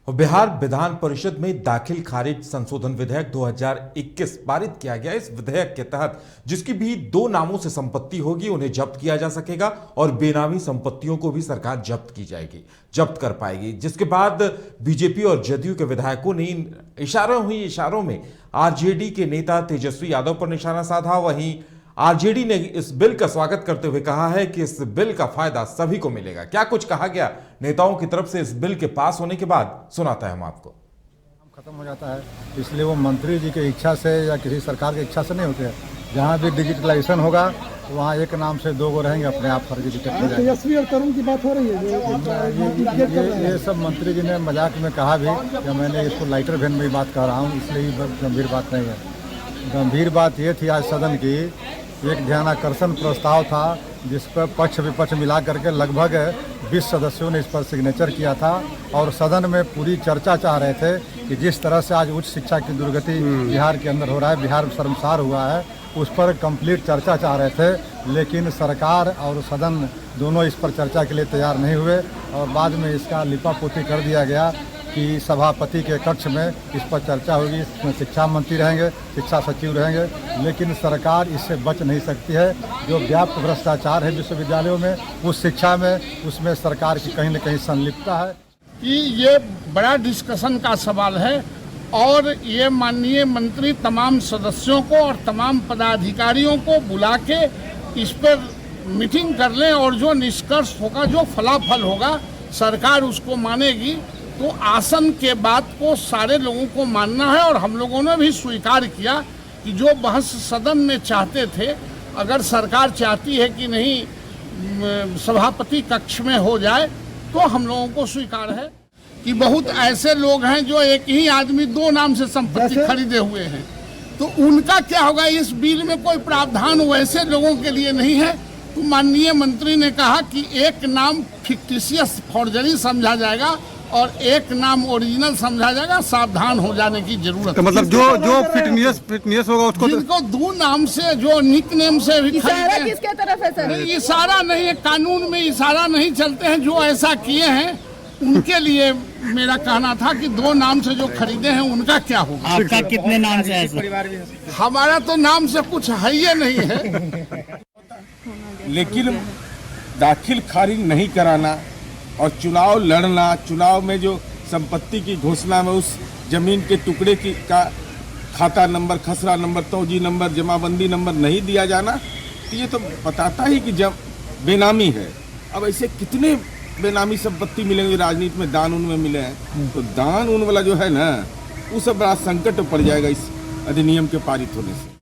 बिहार विधान परिषद में दाखिल खारिज संशोधन विधेयक 2021 पारित किया गया। इस विधेयक के तहत जिसकी भी दो नामों से संपत्ति होगी उन्हें जब्त किया जा सकेगा और बेनामी संपत्तियों को भी सरकार जब्त कर पाएगी। जिसके बाद बीजेपी और जदयू के विधायकों ने इशारों में आरजेडी के नेता तेजस्वी यादव पर निशाना साधा। वहीं आरजेडी ने इस बिल का स्वागत करते हुए कहा है कि इस बिल का फायदा सभी को मिलेगा। क्या कुछ कहा गया नेताओं की तरफ से इस बिल के पास होने के बाद, सुनाता है हम आपको। खत्म हो जाता है, इसलिए वो मंत्री जी की इच्छा से या किसी सरकार की इच्छा से नहीं होते हैं। जहाँ भी डिजिटलाइजेशन होगा वहाँ एक नाम से दो गो रहेंगे, अपने आप फर्जी डिटेक्ट हो जाएंगे। तेजस्वी और तरुण की बात हो रही है ये सब मंत्री जी ने मजाक में कहा भी, या मैंने इसको लाइटर वेन में बात कर रहा हूँ, इसलिए गंभीर बात नहीं है। गंभीर बात ये थी आज सदन की, एक ध्यानाकर्षण प्रस्ताव था जिस पर पक्ष विपक्ष मिला करके लगभग 20 सदस्यों ने इस पर सिग्नेचर किया था और सदन में पूरी चर्चा चाह रहे थे कि जिस तरह से आज उच्च शिक्षा की दुर्गति बिहार के अंदर हो रहा है, बिहार शर्मसार हुआ है, उस पर कंप्लीट चर्चा चाह रहे थे। लेकिन सरकार और सदन दोनों इस पर चर्चा के लिए तैयार नहीं हुए और बाद में इसका लिपापोती कर दिया गया कि सभापति के कक्ष में इस पर चर्चा होगी, इसमें शिक्षा मंत्री रहेंगे, शिक्षा सचिव रहेंगे। लेकिन सरकार इससे बच नहीं सकती है। जो व्यापक भ्रष्टाचार है विश्वविद्यालयों में, उस शिक्षा में, उसमें सरकार की कहीं न कहीं संलिप्तता है। कि ये बड़ा डिस्कशन का सवाल है और ये माननीय मंत्री तमाम सदस्यों को और तमाम पदाधिकारियों को बुला के इस पर मीटिंग कर लें और जो निष्कर्ष होगा, जो फलाफल होगा, सरकार उसको मानेगी। तो आसन के बात को सारे लोगों को मानना है और हम लोगों ने भी स्वीकार किया कि जो बहस सदन में चाहते थे, अगर सरकार चाहती है कि नहीं सभापति कक्ष में हो जाए तो हम लोगों को स्वीकार है। कि बहुत ऐसे लोग हैं जो एक ही आदमी दो नाम से संपत्ति खरीदे हुए हैं, तो उनका क्या होगा। इस बिल में कोई प्रावधान वैसे लोगों के लिए नहीं है। तो माननीय मंत्री ने कहा कि एक नाम फिक्टिशियस फॉर्जरी समझा जाएगा और एक नाम ओरिजिनल समझा जाएगा। सावधान हो जाने की जरूरत तो मतलब जो फिटनेस होगा उसको, जिनको दो नाम से, जो निक नेम से भी इशारा किसके तरफ है सर? इशारा नहीं है, कानून में इशारा नहीं चलते हैं। जो ऐसा किए हैं उनके लिए मेरा कहना था कि दो नाम से जो खरीदे हैं उनका क्या होगा। आपका कितने नाम से है? हमारा तो नाम से कुछ है ही नहीं है। लेकिन दाखिल खारिज नहीं कराना और चुनाव लड़ना, चुनाव में जो संपत्ति की घोषणा में उस जमीन के टुकड़े की का खाता नंबर, खसरा नंबर, तौजी नंबर, जमाबंदी नंबर नहीं दिया जाना, तो ये तो बताता ही कि जब बेनामी है। अब ऐसे कितने बेनामी संपत्ति मिलेंगे राजनीति में, दान उन में मिले हैं, तो दान उन वाला जो है ना, वो सब बड़ा संकट पड़ जाएगा इस अधिनियम के पारित होने से।